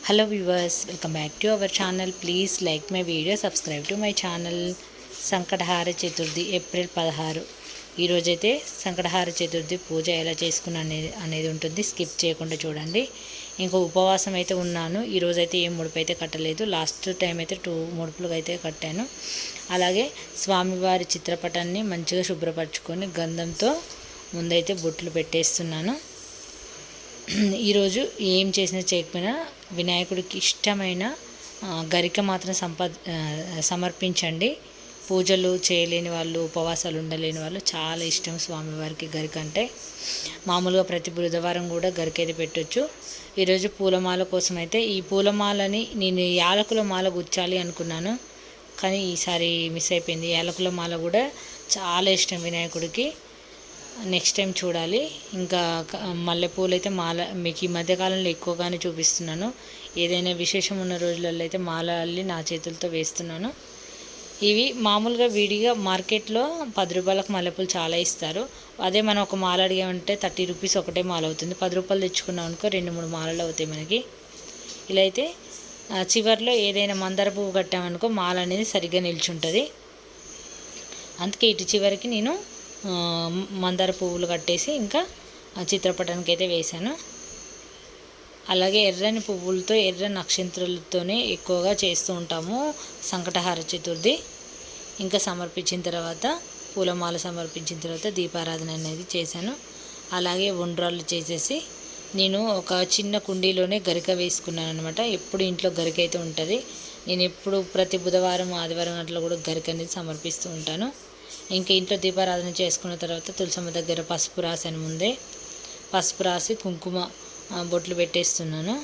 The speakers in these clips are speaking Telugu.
Hello viewers, welcome back to our channel. Please like my video, subscribe to my channel. Sankatahara Chaturthi April 16 ఈరోజైతే సంకటహార చతుర్థి పూజ ఎలా చేసుకున్నా అనేది ఉంటుంది. స్కిప్ చేయకుండా చూడండి. ఇంకా ఉపవాసం అయితే ఉన్నాను. ఈరోజైతే ఏం ముడుపు అయితే కట్టలేదు. లాస్ట్ టైం అయితే 2 ముడుపులు అయితే కట్టాను. అలాగే స్వామివారి చిత్రపటాన్ని మంచిగా శుభ్రపరచుకొని గంధంతో ముందైతే బొట్లు పెట్టేస్తున్నాను. ఈరోజు ఏం చేసినా చేయకపోయినా వినాయకుడికి ఇష్టమైన గరిక మాత్రం సమర్పించండి. పూజలు చేయలేని వాళ్ళు, ఉపవాసాలు ఉండలేని వాళ్ళు చాలా ఇష్టం స్వామివారికి గరిక అంటే. మామూలుగా ప్రతి బుధవారం కూడా గరిక అయితే పెట్టవచ్చు. ఈరోజు పూలమాల కోసం అయితే ఈ పూలమాలని నేను యాలకుల మాల గుచ్చాలి అనుకున్నాను, కానీ ఈసారి మిస్ అయిపోయింది. యాలకుల మాల కూడా చాలా ఇష్టం వినాయకుడికి. నెక్స్ట్ టైం చూడాలి. ఇంకా మల్లెపూలు అయితే మాల మీకు ఈ మధ్యకాలంలో ఎక్కువగానే చూపిస్తున్నాను. ఏదైనా విశేషం ఉన్న రోజులలో అయితే మాల అల్లి నా చేతులతో వేస్తున్నాను. ఇవి మామూలుగా విడిగా మార్కెట్లో 10 రూపాయలకు మల్లెపూలు చాలా ఇస్తారు. అదే మనం ఒక మాల అడిగామంటే 30 రూపీస్ ఒకటే మాల అవుతుంది. 10 రూపాయలు తెచ్చుకున్నాం అనుకో 2-3 మాలలు అవుతాయి మనకి. ఇలా అయితే చివరిలో ఏదైనా మందార పువ్వు కట్టామనుకో మాల అనేది సరిగ్గా నిల్చుంటుంది. అందుకే ఇటు చివరికి నేను మందార పువ్వులు కట్టేసి ఇంకా చిత్రపటానికి అయితే వేశాను. అలాగే ఎర్రని పువ్వులతో, ఎర్రని నక్షత్రాలతోనే ఎక్కువగా చేస్తూ ఉంటాము సంకటహార చతుర్థి. ఇంకా సమర్పించిన తర్వాత పూలమాల సమర్పించిన తర్వాత దీపారాధన అనేది చేశాను. అలాగే ఉండ్రాళ్ళు చేసేసి నేను ఒక చిన్న కుండీలోనే గరిక వేసుకున్నాను అనమాట. ఎప్పుడు ఇంట్లో గరిక అయితే ఉంటుంది. నేను ఎప్పుడు ప్రతి బుధవారం, ఆదివారం అట్లా కూడా గరిక అనేది సమర్పిస్తూ ఉంటాను. ఇంకా ఇంట్లో దీపారాధన చేసుకున్న తర్వాత తులసమ్మ దగ్గర పసుపు రాసాను. ముందే పసుపు రాసి కుంకుమ బొట్లు పెట్టేస్తున్నాను.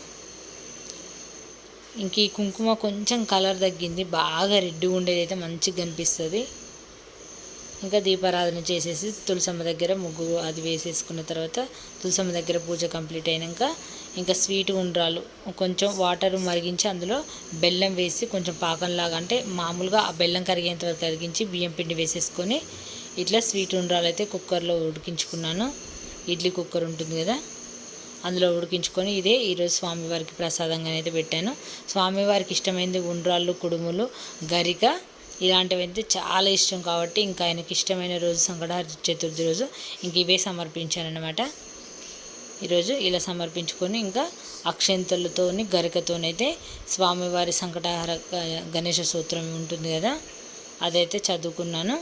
ఇంక ఈ కుంకుమ కొంచెం కలర్ తగ్గింది, బాగా రెడ్గా ఉండేది అయితే మంచిగా కనిపిస్తుంది. ఇంకా దీపారాధన చేసేసి తులసమ్మ దగ్గర ముగ్గు అది వేసేసుకున్న తర్వాత తులసమ్మ దగ్గర పూజ కంప్లీట్ అయినాక ఇంకా స్వీట్ ఉండ్రాలు కొంచెం వాటర్ మరిగించి అందులో బెల్లం వేసి కొంచెం పాకంలాగా, అంటే మామూలుగా ఆ బెల్లం కరిగేంత వరకు కరిగించి బియ్యం పిండి వేసేసుకొని ఇట్లా స్వీట్ ఉండ్రాలు అయితే కుక్కర్లో ఉడికించుకున్నాను. ఇడ్లీ కుక్కర్ ఉంటుంది కదా, అందులో ఉడికించుకొని ఇదే ఈరోజు స్వామివారికి ప్రసాదంగా అయితే పెట్టాను. స్వామివారికి ఇష్టమైనది ఉండ్రాళ్ళు, కుడుములు, గరిక ఇలాంటివి అయితే చాలా ఇష్టం కాబట్టి ఇంకా ఆయనకి ఇష్టమైన రోజు సంకటహార చతుర్థి రోజు ఇంక ఇవే సమర్పించాను అనమాట. ఈరోజు ఇలా సమర్పించుకొని ఇంకా అక్షంతలతోని గరికతోనైతే స్వామివారి సంకటహార గణేష సూత్రం ఉంటుంది కదా, అదైతే చదువుకున్నాను.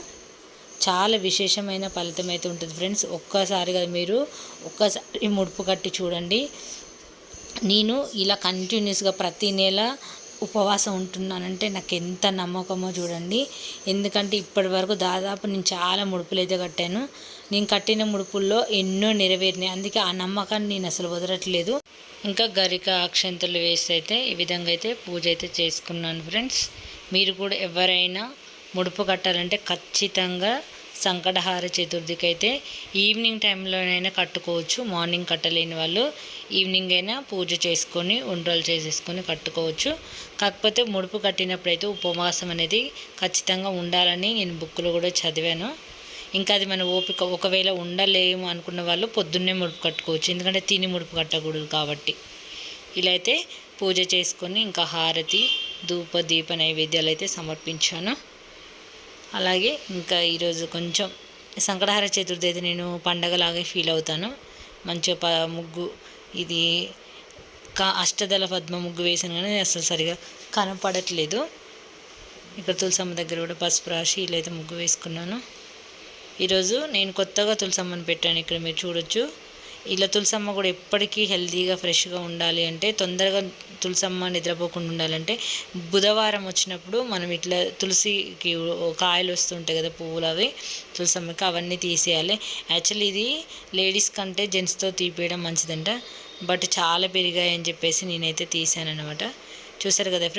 చాలా విశేషమైన ఫలితం అయితే ఉంటుంది ఫ్రెండ్స్. ఒక్కసారిగా మీరు ఒక్కసారి ముడుపు కట్టి చూడండి. నేను ఇలా కంటిన్యూస్గా ప్రతి నెల ఉపవాసం ఉంటున్నానంటే నాకు ఎంత నమ్మకమో చూడండి. ఎందుకంటే ఇప్పటి వరకు దాదాపు నేను చాలా ముడుపులు అయితే కట్టాను. నేను కట్టిన ముడుపుల్లో ఎన్నో నెరవేరినాయి. అందుకే ఆ నమ్మకాన్ని నేను అసలు వదలట్లేదు. ఇంకా గరిక అక్షంతలు వేసి అయితే ఈ విధంగా అయితే పూజ అయితే చేసుకున్నాను ఫ్రెండ్స్. మీరు కూడా ఎవరైనా ముడుపు కట్టాలంటే ఖచ్చితంగా సంకటహార చతుర్థికి అయితే ఈవినింగ్ టైంలోనైనా కట్టుకోవచ్చు. మార్నింగ్ కట్టలేని వాళ్ళు ఈవినింగ్ అయినా పూజ చేసుకొని ఉండ్రాలు చేసేసుకొని కట్టుకోవచ్చు. కాకపోతే ముడుపు కట్టినప్పుడైతే ఉపవాసం అనేది ఖచ్చితంగా ఉండాలని నేను బుక్లో కూడా చదివాను. ఇంకా అది మన ఓపిక, ఒకవేళ ఉండలేము అనుకున్న వాళ్ళు పొద్దున్నే ముడుపు కట్టుకోవచ్చు, ఎందుకంటే తిని ముడుపు కట్టకూడదు కాబట్టి. ఇలా అయితే పూజ చేసుకొని ఇంకా హారతి, ధూప, దీప నైవేద్యాలు అయితే సమర్పించాను. అలాగే ఇంకా ఈరోజు కొంచెం సంకటహార చతుర్థి అయితే నేను పండగలాగే ఫీల్ అవుతాను. మంచిగా ముగ్గు ఇది అష్టదళ పద్మ ముగ్గు వేసాను కానీ అసలు సరిగా కనపడట్లేదు. ఇక్కడ తులసమ్మ దగ్గర కూడా పసుపు రాసి ఇలా అయితే ముగ్గు వేసుకున్నాను. ఈరోజు నేను కొత్తగా తులసమ్మని పెట్టాను. ఇక్కడ మీరు చూడొచ్చు. ఇలా తులసమ్మ కూడా ఎప్పటికీ హెల్తీగా, ఫ్రెష్గా ఉండాలి అంటే, తొందరగా తులసమ్మ నిద్రపోకుండా ఉండాలంటే బుధవారం వచ్చినప్పుడు మనం ఇట్లా తులసికి కాయలు వస్తుంటాయి కదా, పువ్వులు, అవి తులసమ్మకి అవన్నీ తీసేయాలి. యాక్చువల్లీ ఇది లేడీస్ కంటే జెంట్స్తో తీపియడం మంచిదంట, బట్ చాలా పెరిగాయని చెప్పేసి నేనైతే తీసాను అనమాట. చూసారు కదా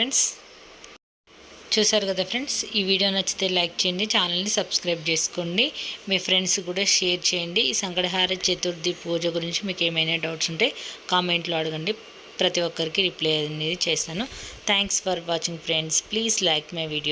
ఫ్రెండ్స్, ఈ వీడియో నచ్చితే లైక్ చేయండి, ఛానల్ని సబ్స్క్రైబ్ చేసుకోండి, మీ ఫ్రెండ్స్ కూడా షేర్ చేయండి. ఈ సంకటహార చతుర్థి పూజ గురించి మీకు ఏమైనా డౌట్స్ ఉంటే కామెంట్లో అడగండి, ప్రతి ఒక్కరికి రిప్లై అనేది చేస్తాను. Thanks for watching friends. Please like my video.